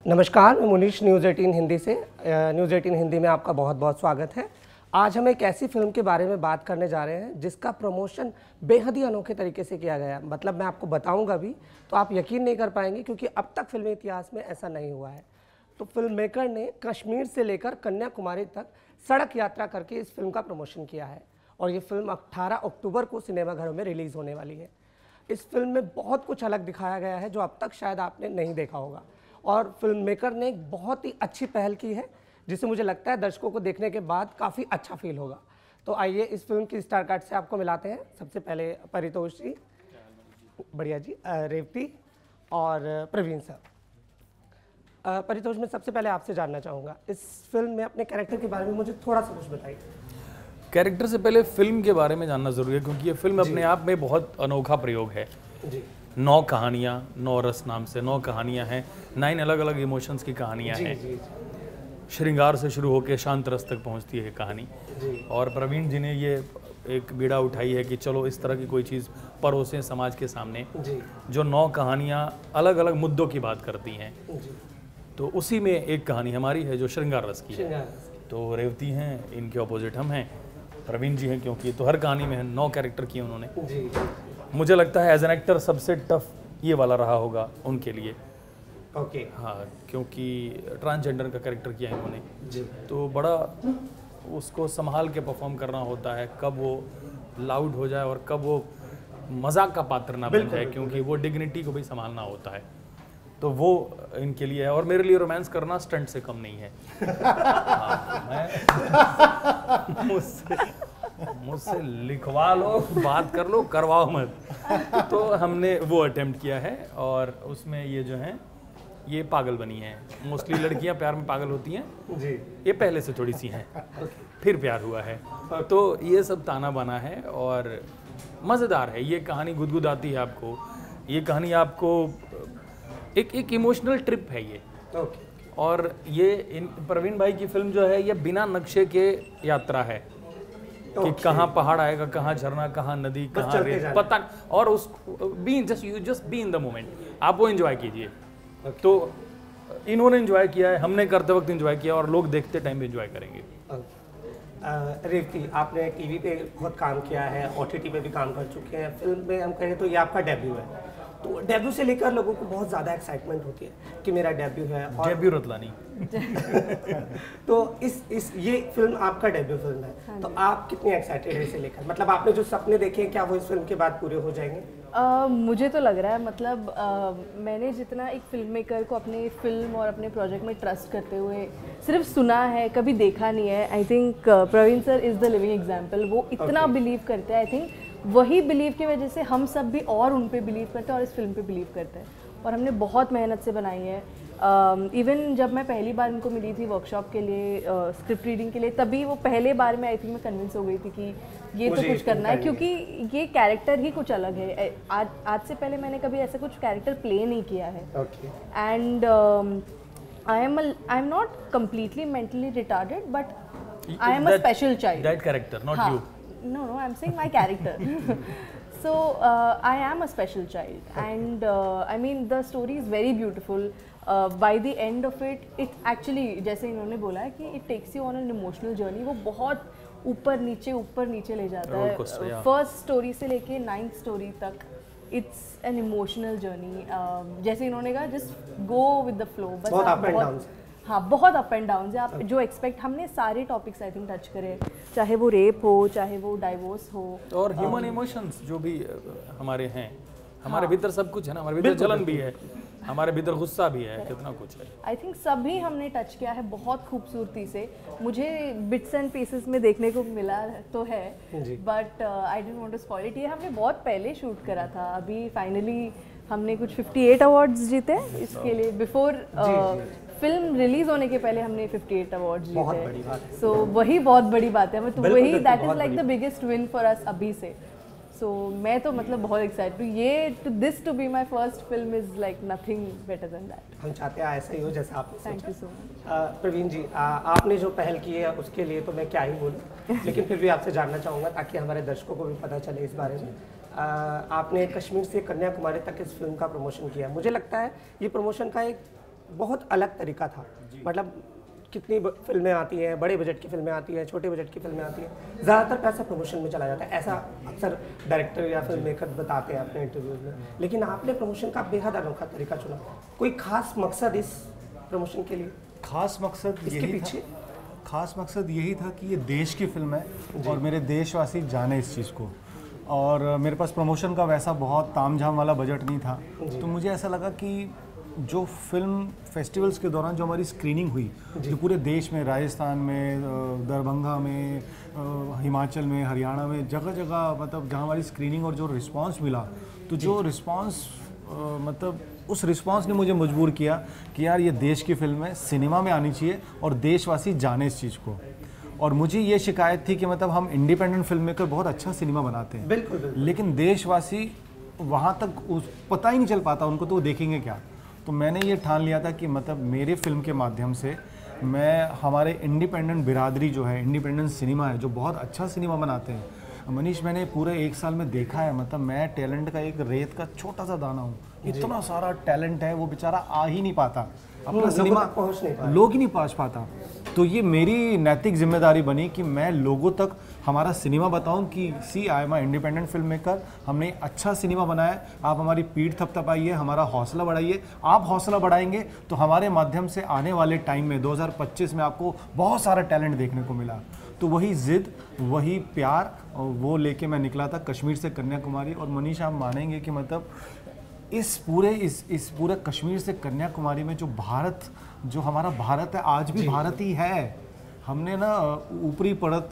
नमस्कार, मैं मुनीश न्यूज़ 18 हिंदी से। न्यूज़ 18 हिंदी में आपका बहुत बहुत स्वागत है। आज हम एक ऐसी फिल्म के बारे में बात करने जा रहे हैं जिसका प्रमोशन बेहद ही अनोखे तरीके से किया गया। मतलब मैं आपको बताऊंगा भी तो आप यकीन नहीं कर पाएंगे, क्योंकि अब तक फिल्मी इतिहास में ऐसा नहीं हुआ है। तो फिल्म मेकर ने कश्मीर से लेकर कन्याकुमारी तक सड़क यात्रा करके इस फिल्म का प्रमोशन किया है और ये फिल्म 18 अक्टूबर को सिनेमाघरों में रिलीज़ होने वाली है। इस फिल्म में बहुत कुछ अलग दिखाया गया है जो अब तक शायद आपने नहीं देखा होगा, और फिल्म मेकर ने एक बहुत ही अच्छी पहल की है जिसे मुझे लगता है दर्शकों को देखने के बाद काफ़ी अच्छा फील होगा। तो आइए इस फिल्म की स्टार कास्ट से आपको मिलाते हैं। सबसे पहले परितोष जी, बढ़िया जी, रेवती और प्रवीण सर। परितोष, मैं सबसे पहले आपसे जानना चाहूँगा, इस फिल्म में अपने कैरेक्टर के बारे में मुझे थोड़ा सा कुछ बताइए। कैरेक्टर से पहले फिल्म के बारे में जानना ज़रूरी है, क्योंकि ये फिल्म अपने आप में बहुत अनोखा प्रयोग है जी। 9 कहानियाँ, 9 रस नाम से 9 कहानियाँ हैं, 9 अलग अलग इमोशंस की कहानियाँ हैं। श्रृंगार से शुरू होकर शांत रस तक पहुँचती है कहानी। और प्रवीण जी ने ये एक बीड़ा उठाई है कि चलो इस तरह की कोई चीज़ परोसें समाज के सामने, जो 9 कहानियाँ अलग अलग मुद्दों की बात करती हैं। तो उसी में एक कहानी हमारी है जो श्रृंगार रस की है। तो रेवती हैं, इनके ऑपोजिट हम हैं, प्रवीण जी हैं, क्योंकि तो हर कहानी में 9 कैरेक्टर किए उन्होंने जी। मुझे लगता है एज एन एक्टर सबसे टफ ये वाला रहा होगा उनके लिए। ओके हाँ, क्योंकि ट्रांसजेंडर का कैरेक्टर किया है उन्होंने जी। तो बड़ा उसको संभाल के परफॉर्म करना होता है, कब वो लाउड हो जाए और कब वो मजाक का पात्र ना बन जाए, क्योंकि वो डिग्निटी को भी संभालना होता है। तो वो इनके लिए है, और मेरे लिए रोमांस करना स्टंट से कम नहीं है। हाँ, मुझसे लिखवा लो, बात कर लो, करवाओ मत। तो हमने वो अटेम्प्ट किया है, और उसमें ये जो हैं ये पागल बनी हैं। मोस्टली लड़कियां प्यार में पागल होती हैं जी। ये पहले से थोड़ी सी हैं, फिर प्यार हुआ है। तो ये सब ताना बाना है और मज़ेदार है। ये कहानी गुदगुदाती है आपको। ये कहानी आपको एक इमोशनल ट्रिप है ये। और ये प्रवीण भाई की फिल्म जो है ये बिना नक्शे के यात्रा है कि कहाँ पहाड़ आएगा, कहाँ झरना, कहाँ नदी, कहाँ रेत, पता। और उस you just be in the moment, आप वो एंजॉय कीजिए। तो इन्होंने एंजॉय किया है, हमने करते वक्त एंजॉय किया, और लोग देखते टाइम भी एंजॉय करेंगे। रेवती, आपने टीवी पे बहुत काम किया है, ओटीटी पे भी काम कर चुके हैं। फिल्म में हम कहें तो ये आपका डेब्यू है। तो डेब्यू से लेकर लोगों को बहुत ज़्यादा एक्साइटमेंट होती है कि मेरा डेब्यू है। और डेब्यू रतलानी तो ये फिल्म आपका डेब्यू फिल्म है। हाँ, तो आप कितने एक्साइटेड हैं इसे लेकर? मतलब आपने जो सपने देखे हैं, क्या वो इस फिल्म के बाद पूरे हो जाएंगे? मुझे तो लग रहा है, मतलब मैंने जितना एक फिल्म मेकर को अपने फिल्म और अपने प्रोजेक्ट में ट्रस्ट करते हुए सिर्फ सुना है, कभी देखा नहीं है। I think Praveen sir is the living example. वो इतना बिलीव करते हैं। आई थिंक वही बिलीव की वजह से हम सब भी और उन पे बिलीव करते हैं और इस फिल्म पे बिलीव करते हैं। और हमने बहुत मेहनत से बनाई है। इवन जब मैं पहली बार उनको मिली थी वर्कशॉप के लिए, स्क्रिप्ट रीडिंग के लिए, तभी वो पहले बार में आई थिंक मैं कन्विंस हो गई थी कि ये तो कुछ करना है, क्योंकि ये कैरेक्टर ही कुछ अलग है। आज से पहले मैंने कभी ऐसा कुछ कैरेक्टर प्ले नहीं किया है। And I am not completely mentally retarded, but I am a special child. That character, not you. No, I'm saying my character. So I am a special child, and I mean the story is very beautiful. By the end of it, it actually, जैसे इन्होंने बोला है कि it takes you on an emotional journey. वो बहुत ऊपर नीचे ले जाता है। फर्स्ट स्टोरी से लेके 9th स्टोरी तक इट्स एन इमोशनल जर्नी। जैसे इन्होंने कहा, just go with the flow. बस बहुत अप एंड डाउन। हाँ, बहुत अप एंड डाउन है। आप जो एक्सपेक्ट, हमने सारे टॉपिक्स आई थिंक टच करे, चाहे वो रेप हो, चाहे वो डाइवोर्स हो, और ह्यूमन इमोशंस जो भी हमारे हैं। हमारे भीतर सब कुछ है ना, हमारे भीतर जलन भी है, हमारे भीतर गुस्सा भी है, कितना कुछ है। आई थिंक सभी हमने टच किया है बहुत खूबसूरती से। मुझे बिट्स एंड पीसेस में देखने को मिला तो है, but I don't want to spoil it. ये हमने बहुत पहले शूट करा था। अभी फाइनली हमने कुछ 58 अवार्ड्स जीते इसके लिए। बिफोर फिल्म रिलीज होने के पहले हमने 58 अवार्ड्स जीते। सो वही बहुत बड़ी बात है। तो वही that is like the biggest win for us अभी से। सो मैं तो मतलब बहुत एक्साइटेड हूँ। ये this to be my first film is like nothing better than that. हम चाहते हैं ऐसा ही हो जैसा आपने सोचा। Thank you so much. Praveen ji, आपने जो पहल की है उसके लिए तो मैं क्या ही बोलूँ, लेकिन फिर भी आपसे जानना चाहूँगा ताकि हमारे दर्शकों को भी पता चले इस बारे में। आपने कश्मीर से कन्याकुमारी तक इस फिल्म का प्रमोशन किया। मुझे लगता है ये प्रमोशन का एक बहुत अलग तरीका था। मतलब कितनी फिल्में आती हैं, बड़े बजट की फिल्में आती हैं, छोटे बजट की फिल्में आती हैं, ज़्यादातर पैसा प्रमोशन में चला जाता है, ऐसा अक्सर डायरेक्टर या फिल्म मेकर बताते हैं अपने इंटरव्यूज में। लेकिन आपने प्रमोशन का बेहद अनोखा तरीका चुना। कोई खास मकसद इस प्रमोशन के लिए? खास मकसद इसके यही पीछे था, खास मकसद यही था कि ये देश की फिल्म है और मेरे देशवासी जाने इस चीज़ को। और मेरे पास प्रमोशन का वैसा बहुत तामझाम वाला बजट नहीं था, तो मुझे ऐसा लगा कि जो फिल्म फेस्टिवल्स के दौरान जो हमारी स्क्रीनिंग हुई, जो पूरे देश में, राजस्थान में, दरभंगा में, हिमाचल में, हरियाणा में, जगह जगह मतलब जहाँ हमारी स्क्रीनिंग और जो रिस्पांस मिला, तो जो रिस्पांस मतलब उस रिस्पांस ने मुझे मजबूर किया कि यार ये देश की फिल्म है, सिनेमा में आनी चाहिए और देशवासी जाने इस चीज़ को। और मुझे ये शिकायत थी कि मतलब हम इंडिपेंडेंट फिल्म मेकर बहुत अच्छा सिनेमा बनाते हैं, बिल्कुल, लेकिन देशवासी वहाँ तक पता ही नहीं चल पाता उनको, तो वो देखेंगे क्या। तो मैंने ये ठान लिया था कि मतलब मेरे फिल्म के माध्यम से मैं हमारे इंडिपेंडेंट बिरादरी जो है, इंडिपेंडेंट सिनेमा है, जो बहुत अच्छा सिनेमा बनाते हैं। मनीष, मैंने पूरे 1 साल में देखा है, मतलब मैं टैलेंट का एक रेत का छोटा सा दाना हूँ। इतना सारा टैलेंट है, वो बेचारा आ ही नहीं पाता अपना सिनेमा, पहुंच नहीं पाता, लोग ही नहीं पहुंच पाता। तो ये मेरी नैतिक जिम्मेदारी बनी कि मैं लोगों तक हमारा सिनेमा बताऊं कि see I am a independent film maker, हमने अच्छा सिनेमा बनाया है, आप हमारी पीठ थपथपाइए, हमारा हौसला बढ़ाइए। आप हौसला बढ़ाएंगे तो हमारे माध्यम से आने वाले टाइम में 2025 में आपको बहुत सारा टैलेंट देखने को मिला। तो वही ज़िद, वही प्यार, वो लेके मैं निकला था कश्मीर से कन्याकुमारी। और मनीष, आप मानेंगे कि मतलब इस पूरे कश्मीर से कन्याकुमारी में जो भारत, जो हमारा भारत है, आज भी भारत ही है। हमने ना ऊपरी परत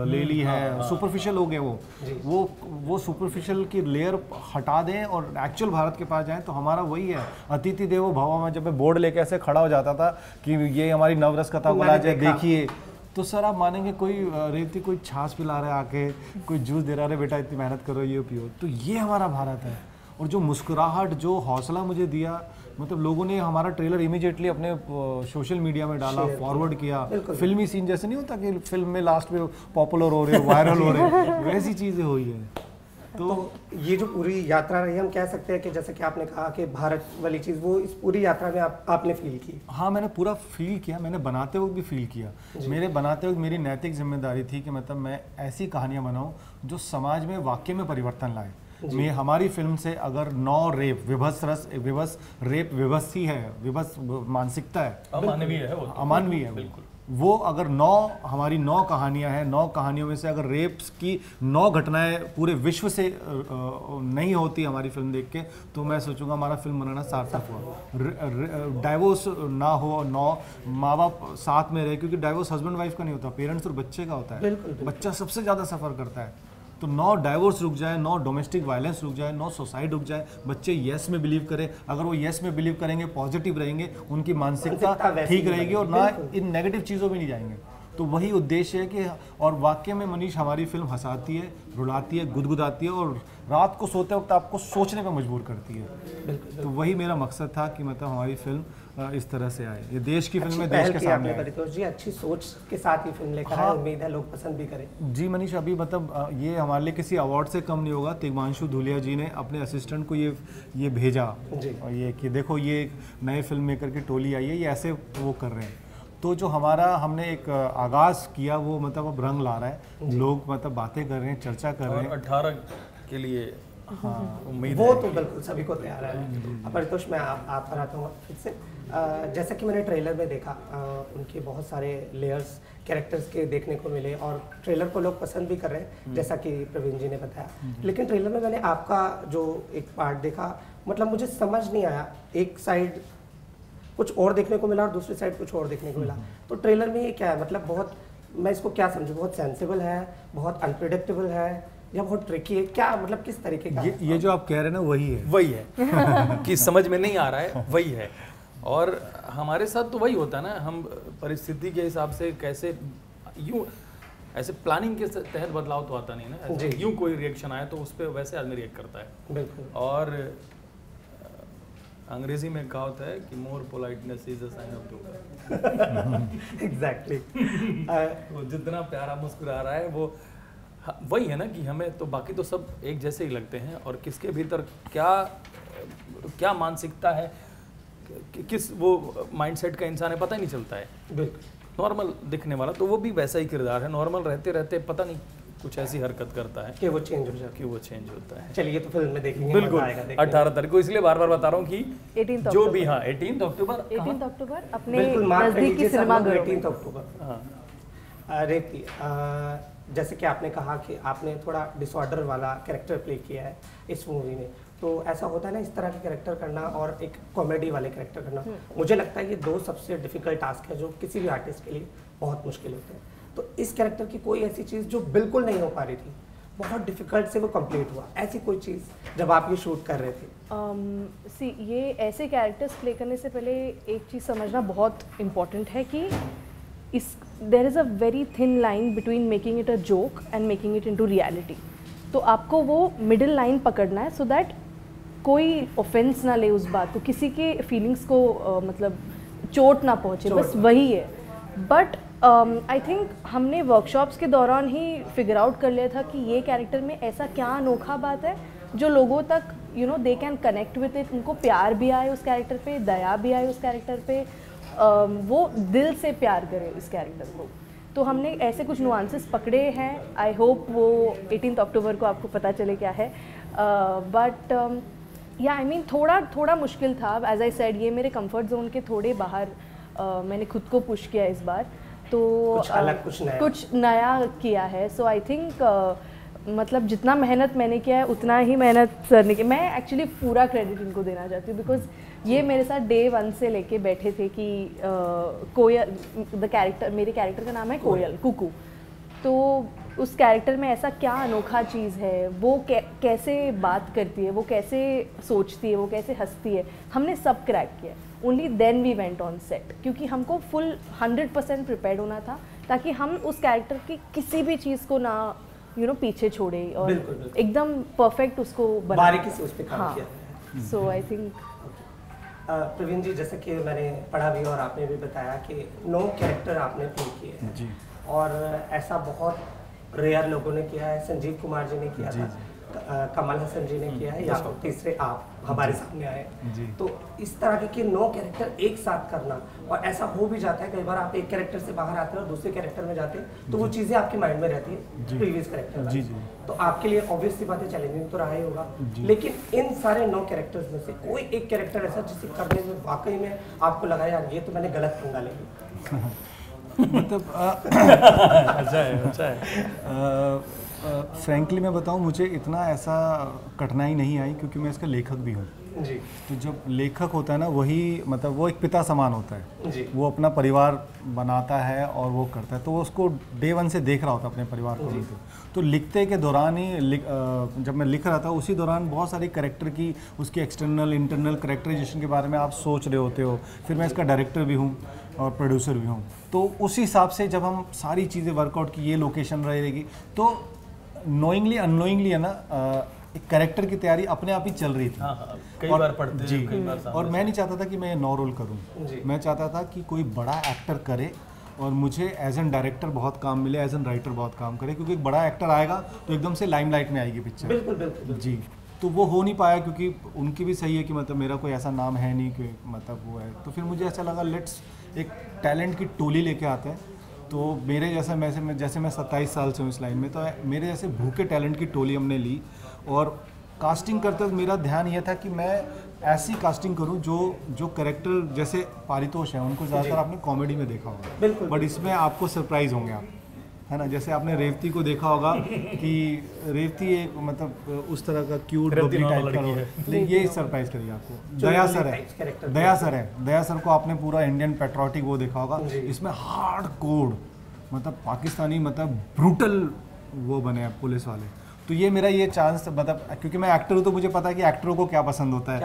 ले ली है, सुपरफिशियल हो गए वो सुपरफिशियल की लेयर हटा दें और एक्चुअल भारत के पास जाएं, तो हमारा वही है, अतिथि देवो भव। में जब मैं बोर्ड लेके ऐसे खड़ा हो जाता था कि ये हमारी नवरस कथा बोला जाए, देखिए, तो सर आप मानेंगे कोई रेवती कोई छाछ पिला रहा है आके, कोई जूस दे रहा है, बेटा इतनी मेहनत करो, ये पियो। तो ये हमारा भारत है। और जो मुस्कुराहट, जो हौसला मुझे दिया, मतलब लोगों ने हमारा ट्रेलर इमीडिएटली अपने सोशल मीडिया में डाला, फॉरवर्ड किया। फिल्मी सीन जैसे नहीं होता कि फिल्म में लास्ट में पॉपुलर हो रहे, वायरल हो रहे, वैसी चीज़ें हुई है। तो ये जो पूरी यात्रा रही, हम कह सकते हैं कि जैसे कि आपने कहा कि भारत वाली चीज़, वो इस पूरी यात्रा में आपने फील की? हाँ, मैंने पूरा फील किया, मैंने बनाते वक्त भी फील किया। मेरे बनाते वक्त मेरी नैतिक जिम्मेदारी थी कि मतलब मैं ऐसी कहानियाँ बनाऊँ जो समाज में वाकई में परिवर्तन लाए। मैं हमारी फिल्म से अगर 9 रेप, विभत्स रेप विभत्स ही है, विभत्स मानसिकता है, अमानवीय है, वो अमानवीय है बिल्कुल। वो अगर 9 कहानियां हैं, 9 कहानियों में से अगर रेप्स की 9 घटनाएं पूरे विश्व से नहीं होती हमारी फिल्म देख के, तो मैं सोचूंगा हमारा फिल्म बनाना सार्थक हुआ। डाइवोर्स ना हो, 9 माँ बाप साथ में रहे, क्योंकि डाइवोर्स हस्बैंड वाइफ का नहीं होता, पेरेंट्स और बच्चे का होता है। बच्चा सबसे ज़्यादा सफ़र करता है। तो 9 डाइवोर्स रुक जाए, 9 डोमेस्टिक वायलेंस रुक जाए, 9 सुसाइड रुक जाए, बच्चे येस में बिलीव करें। अगर वो येस में बिलीव करेंगे, पॉजिटिव रहेंगे, उनकी मानसिकता ठीक रहेगी और ना इन नेगेटिव चीज़ों में नहीं जाएंगे। तो वही उद्देश्य है कि, और वाकई में मनीष हमारी फिल्म हंसाती है, रुलाती है, गुदगुदाती है और रात को सोते वक्त आपको सोचने पर मजबूर करती है। तो वही मेरा मकसद था कि मतलब हमारी फिल्म इस तरह से आए, ये देश की फिल्म में देश के सामने आए। परितोष जी, अच्छी सोच के साथ ये फिल्म लेकर आए, उम्मीद है लोग पसंद भी करें। जी मनीष, अभी मतलब ये हमारे लिए किसी अवार्ड से कम नहीं होगा। तिग्मांशु धूलिया जी ने अपने असिस्टेंट को ये भेजा, और ये कि देखो ये एक नए फिल्म मेकर की टोली आई है, ये ऐसे वो कर रहे हैं। तो जो हमारा हमने एक आगाज़ किया वो मतलब अब रंग ला रहा है, लोग मतलब बातें कर रहे हैं, चर्चा कर रहे हैं। 18 के लिए हाँ उम्मीद वो तो बिल्कुल सभी को तैयार है। परितोष, मैं आप पर आता हूँ फिर से। जैसा कि मैंने ट्रेलर में देखा, उनके बहुत सारे लेयर्स कैरेक्टर्स के देखने को मिले और ट्रेलर को लोग पसंद भी कर रहे हैं, जैसा कि प्रवीण जी ने बताया। लेकिन ट्रेलर में मैंने आपका जो एक पार्ट देखा, मतलब मुझे समझ नहीं आया, एक साइड कुछ और देखने को मिला और दूसरी साइड कुछ और देखने को मिला। तो ट्रेलर में ये क्या है, मतलब बहुत, मैं इसको क्या समझूं, बहुत सेंसिबल है, बहुत अनप्रिडिक्टेबल है, या बहुत ट्रिकी है, क्या मतलब किस तरीके का? ये जो आप कह रहे हैं ना, वही है कि समझ में नहीं आ रहा है, वही है। और हमारे साथ तो वही होता है ना, हम परिस्थिति के हिसाब से कैसे यूँ ऐसे प्लानिंग के तहत बदलाव तो आता नहीं ना, यूँ कोई रिएक्शन आए तो उस पर वैसे आदमी रिएक्ट करता है। बिल्कुल। और अंग्रेजी में कहावत है कि more politeness is a sign of growth. Exactly. वो जितना प्यारा मुस्कुरा रहा है वो वही है ना, कि हमें तो बाकी तो सब एक जैसे ही लगते हैं, और किसके भीतर क्या क्या मानसिकता है किस वो माइंडसेट का इंसान है पता ही नहीं चलता है, बिल्कुल नॉर्मल दिखने वाला। तो वो भी वैसा ही किरदार है, नॉर्मल रहते रहते पता नहीं कुछ ऐसी हरकत करता है कि वो चेंज हो जाए। कि वो चेंज होता है। चलिए तो फिल्म में देखेंगे, बिल्कुल मजा आएगा देखने में। 18 तारीख को, इसलिए बार बार बता रहा हूँ कि 18 जो भी, हाँ 18 अक्टूबर 18 अक्टूबर अपने बिल्कुल मार्क कर नजदीकी लीजिए सब सिनेमा लोग, घरों में। 18 अक्टूबर। हाँ रेवती, जैसे कि आपने कहा कि आपने थोड़ा डिसऑर्डर वाला कैरेक्टर प्ले किया है इस मूवी में, तो ऐसा होता है ना इस तरह के कैरेक्टर करना और एक कॉमेडी वाले कैरेक्टर करना, मुझे लगता है ये दो सबसे डिफिकल्ट टास्क है जो किसी भी आर्टिस्ट के लिए बहुत मुश्किल होते हैं। तो इस कैरेक्टर की कोई ऐसी चीज़ जो बिल्कुल नहीं हो पा रही थी, बहुत डिफिकल्ट से वो कंप्लीट हुआ, ऐसी कोई चीज़ जब आप ये शूट कर रहे थे? ये ऐसे कैरेक्टर्स प्ले करने से पहले एक चीज़ समझना बहुत इम्पॉर्टेंट है कि there is a very thin line between making it a joke and making it into reality. तो आपको वो मिडिल लाइन पकड़ना है सो दैट कोई ऑफेंस ना ले उस बात को, किसी के फीलिंग्स को मतलब चोट ना पहुँचे, बस वही है। बट आई थिंक हमने वर्कशॉप्स के दौरान ही फिगर आउट कर लिया था कि ये कैरेक्टर में ऐसा क्या अनोखा बात है जो लोगों तक they can connect with it, उनको प्यार भी आए उस कैरेक्टर पे, दया भी आए उस कैरेक्टर पे, वो दिल से प्यार करे इस कैरेक्टर को। तो हमने ऐसे कुछ नुआंसेस पकड़े हैं। आई होप वो 18 अक्टूबर को आपको पता चले क्या है। बट या आई मीन थोड़ा मुश्किल था। एज आई सेड, ये मेरे कंफर्ट जोन के थोड़े बाहर मैंने खुद को पुश किया इस बार, तो कुछ अलग, कुछ नया किया है। सो आई थिंक मतलब जितना मेहनत मैंने किया है उतना ही मेहनत सर ने की। मैं एक्चुअली पूरा क्रेडिट इनको देना चाहती हूँ बिकॉज ये मेरे साथ डे 1 से लेके बैठे थे कि कोयल, द कैरेक्टर, मेरे कैरेक्टर का नाम है कोयल, कुकू। तो उस कैरेक्टर में ऐसा क्या अनोखा चीज़ है, वो कैसे बात करती है, वो कैसे सोचती है, वो कैसे हंसती है, हमने सब क्रैक किया। Only then we went on set, क्योंकि हमको फुल 100% प्रिपेयर्ड होना था ताकि हम उस कैरेक्टर की किसी भी चीज़ को ना पीछे छोड़े और बिल्कुल। एकदम परफेक्ट उसको बारीकी से उस पर काम किया। सो आई थिंक प्रवीण जी, जैसे कि मैंने पढ़ा भी और आपने भी बताया कि 9 कैरेक्टर आपने प्ले किए हैं जी। और ऐसा बहुत रेयर लोगों ने किया है। संजीव कुमार जी ने किया था, कमल हसन जी ने किया है, या फिर तीसरे आप हमारे सामने आए। तो इस तरह के 9 कैरेक्टर एक साथ करना, और ऐसा हो भी जाता है कई बार आप एक कैरेक्टर से बाहर आते हैं और दूसरे कैरेक्टर में जाते हैं तो वो चीज़ें आपके माइंड में रहती है प्रीवियस कैरेक्टर। तो आपके लिए ऑब्वियस सी बात है, चैलेंजिंग तो रहा ही होगा, लेकिन इन सारे 9 कैरेक्टर्स में से कोई एक कैरेक्टर ऐसा जिसे करने में वाकई में आपको लगा यार ये तो मैंने गलत पंगा ले लिया? मतलब अच्छा है। फ्रैंकली मैं बताऊं, मुझे इतना ऐसा कठिनाई नहीं आई क्योंकि मैं इसका लेखक भी हूँ जी। तो जब लेखक होता है ना, वही मतलब वो एक पिता समान होता है जी। वो अपना परिवार बनाता है और वो करता है, तो वो उसको डे 1 से देख रहा होता है अपने परिवार को। तो लिखते के दौरान ही जब मैं लिख रहा था उसी दौरान बहुत सारी कैरेक्टर की, उसकी एक्सटर्नल इंटरनल कैरेक्टराइजेशन के बारे में आप सोच रहे होते हो। फिर मैं इसका डायरेक्टर भी हूँ और प्रोड्यूसर भी हूँ, तो उस हिसाब से जब हम सारी चीज़ें वर्कआउट की, ये लोकेशन रहेगी, तो नोइंगली अननोइंगली है ना, एक कैरेक्टर की तैयारी अपने आप ही चल रही थी। कई बार पढ़ते हैं, जी, कई बार सामने और मैं नहीं चाहता था कि मैं 9 रोल करूं, मैं चाहता था कि कोई बड़ा एक्टर करे और मुझे एज एन डायरेक्टर बहुत काम मिले, एज एन राइटर बहुत काम करे, क्योंकि एक बड़ा एक्टर आएगा तो एकदम से लाइमलाइट में आएगी पिक्चर। बिल्कुल। जी, तो वो हो नहीं पाया क्योंकि उनकी भी सही है कि मतलब मेरा कोई ऐसा नाम है नहीं कि मतलब वो है। तो फिर मुझे ऐसा लगा लेट्स एक टैलेंट की टोली लेके आते हैं। तो मेरे जैसा जैसे मैं 27 साल से हूँ इस लाइन में, तो मेरे जैसे भूखे टैलेंट की टोली हमने ली, और कास्टिंग करते वक्त मेरा ध्यान ये था कि मैं ऐसी कास्टिंग करूं जो कैरेक्टर, जैसे पारितोष है उनको ज़्यादातर आपने कॉमेडी में देखा होगा, बट इसमें आपको सरप्राइज होंगे आप, है ना। जैसे आपने रेवती को देखा होगा कि रेवती एक मतलब उस तरह का क्यूट बबली टाइप का है, लेकिन ये सरप्राइज करेगी आपको। दया सर है, दया सर को आपने पूरा इंडियन पेट्रोटिक वो देखा होगा, इसमें हार्ड कोड मतलब पाकिस्तानी मतलब ब्रूटल वो बने हैं पुलिस वाले। तो ये मेरा ये चांस, मतलब क्योंकि मैं एक्टर हूँ तो मुझे पता है कि एक्टरों को क्या पसंद होता है,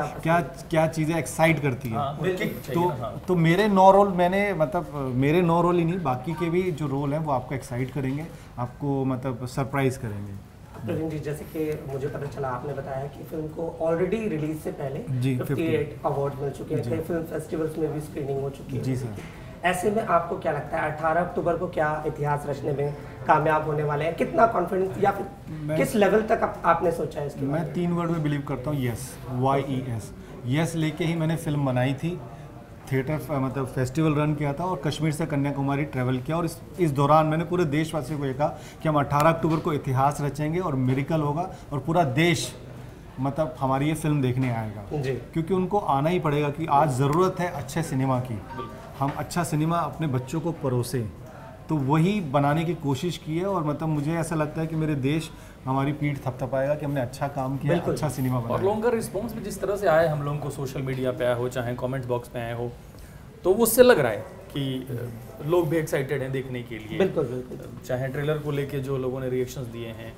क्या चीज़ें एक्साइट करती है। तो मेरे 9 रोल मैंने मतलब मेरे 9 रोल ही नहीं, बाकी के भी जो रोल हैं वो आपको एक्साइट करेंगे, आपको मतलब सरप्राइज करेंगे। प्रवीण जी, जैसे कि मुझे पता चला आपने बताया कि फिल्म को ऑलरेडी रिलीज से पहले 58 अवार्ड मिल चुके हैं, कई फिल्म फेस्टिवल्स में भी स्क्रीनिंग हो चुकी है। जी सर। ऐसे में आपको क्या लगता है 18 अक्टूबर को क्या इतिहास रचने में कामयाब होने वाले हैं? कितना कॉन्फिडेंस, या फिर किस लेवल तक आपने सोचा है इसके? मैं 3 वर्ड में बिलीव करता हूँ, यस, YES। यस लेके ही मैंने फिल्म बनाई थी। थिएटर मतलब फेस्टिवल रन किया था और कश्मीर से कन्याकुमारी ट्रैवल किया, और इस दौरान मैंने पूरे देशवासियों को ये कहा कि हम 18 अक्टूबर को इतिहास रचेंगे और मिरेकल होगा और पूरा देश मतलब हमारी ये फिल्म देखने आएगा जी। क्योंकि उनको आना ही पड़ेगा कि आज ज़रूरत है अच्छे सिनेमा की, हम अच्छा सिनेमा अपने बच्चों को परोसें। तो वही बनाने की कोशिश की है और मतलब मुझे ऐसा लगता है कि मेरे देश हमारी पीठ थपथपाएगा कि हमने अच्छा काम किया, अच्छा सिनेमा बनाया। और लोगों का रिस्पॉन्स भी जिस तरह से आया, हम लोगों को सोशल मीडिया पे आया हो चाहे कमेंट्स बॉक्स में आए हो, तो उससे लग रहा है कि लोग भी एक्साइटेड हैं देखने के लिए। बिल्कुल बिल्कुल। चाहे ट्रेलर को लेके जो लोगों ने रिएक्शंस दिए हैं,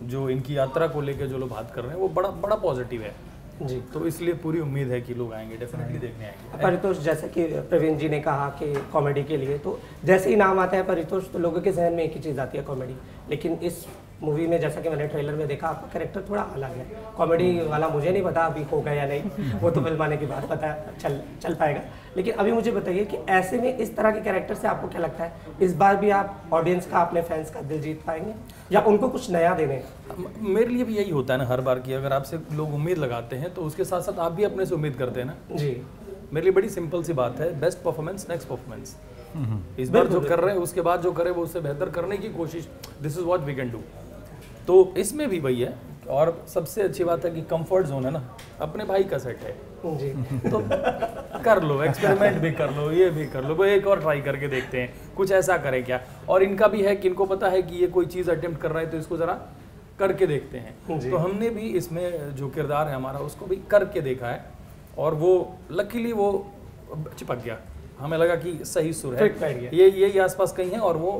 जो इनकी यात्रा को लेके जो लोग बात कर रहे हैं, वो बड़ा बड़ा पॉजिटिव है जी। तो इसलिए पूरी उम्मीद है कि लोग आएंगे, डेफिनेटली देखने आएंगे। परितोष, जैसे कि प्रवीण जी ने कहा कि कॉमेडी के लिए, तो जैसे ही नाम आता है परितोष तो लोगों के जहन में एक ही चीज़ आती है, कॉमेडी। लेकिन इस मूवी में जैसा कि मैंने ट्रेलर में देखा, आपका कैरेक्टर थोड़ा अलग है। कॉमेडी वाला मुझे नहीं पता अभी होगा या नहीं, वो तो फिल्म आने के बाद पता चल पाएगा। लेकिन अभी मुझे बताइए कि ऐसे में इस तरह के कैरेक्टर से आपको क्या लगता है, इस बार भी आप ऑडियंस का, अपने फैंस का दिल जीत पाएंगे या उनको कुछ नया देने? मेरे लिए भी यही होता है ना हर बार की, अगर आपसे लोग उम्मीद लगाते हैं तो उसके साथ साथ आप भी अपने से उम्मीद करते हैं ना जी। मेरे लिए बड़ी सिंपल सी बात है, बेस्ट परफॉर्मेंस नेक्स्ट परफॉर्मेंस। इस बार जो कर रहे हैं उसके बाद जो करे वो उससे बेहतर करने की कोशिश, this is what we can do. तो इसमें भी वही है, और सबसे अच्छी बात है कि कंफर्ट जोन है ना, अपने भाई का सेट है जी। तो कर लो, एक्सपेरिमेंट भी कर लो, ये भी कर लो, कोई एक और ट्राई करके देखते हैं कुछ ऐसा करें क्या। और इनका भी है कि इनको पता है कि ये कोई चीज़ अटेम्प्ट कर रहा है तो इसको ज़रा करके देखते हैं। तो हमने भी इसमें जो किरदार है हमारा उसको भी करके देखा है, और वो लकीली वो चिपक गया, हमें लगा कि सही सुर है, ये आसपास कहीं है, और वो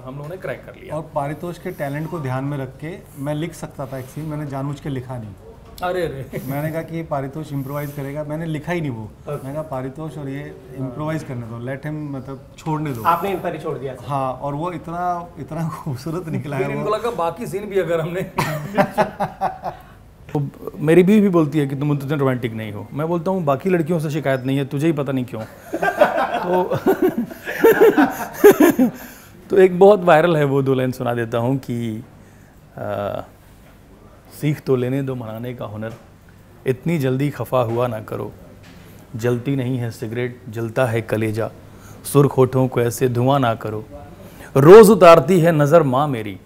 हम लोगों ने क्रैक कर लिया। और पारितोष के टैलेंट को ध्यान में रख के मैं लिख सकता था एक सीन, मैंने जानबूझ के लिखा नहीं। अरे अरे मैंने कहा कि ये पारितोष इम्प्रोवाइज करेगा, मैंने लिखा ही नहीं वो। मैंने कहा पारितोष और ये इम्प्रोवाइज करने दो, लेट हिम, मतलब छोड़ने दो। आपने इन पर ही छोड़ दिया। हाँ, और वो इतना खूबसूरत निकला है। इनको लगा बाकी सीन भी अगर हमने तो मेरी बीवी भी बोलती है कि तुम उतने रोमांटिक नहीं हो। मैं बोलता हूँ बाकी लड़कियों से शिकायत नहीं है, तुझे ही पता नहीं क्यों। तो एक बहुत वायरल है वो 2 लाइन सुना देता हूँ कि सीख तो लेने दो मनाने का हुनर, इतनी जल्दी खफा हुआ ना करो, जलती नहीं है सिगरेट जलता है कलेजा, सुर्ख होठों को ऐसे धुआं ना करो, रोज़ उतारती है नज़र माँ मेरी,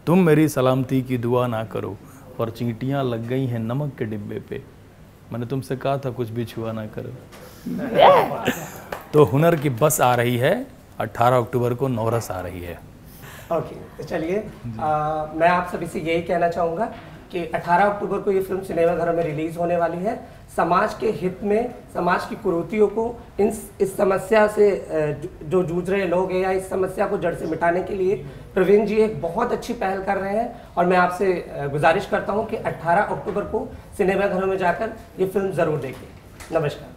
तुम मेरी सलामती की दुआ ना करो, और चींटियाँ लग गई हैं नमक के डिब्बे पे, मैंने तुमसे कहा था कुछ भी छुआ ना करो। तो हुनर की बस आ रही है, 18 अक्टूबर को नौरस आ रही है। ओके, तो चलिए मैं आप सभी से यही कहना चाहूँगा कि 18 अक्टूबर को ये फिल्म सिनेमाघरों में रिलीज होने वाली है। समाज के हित में, समाज की कुरीतियों को, इस समस्या से जो जूझ रहे लोग हैं या इस समस्या को जड़ से मिटाने के लिए प्रवीण जी एक बहुत अच्छी पहल कर रहे हैं, और मैं आपसे गुजारिश करता हूं कि 18 अक्टूबर को सिनेमाघरों में जाकर ये फिल्म ज़रूर देखें। नमस्कार।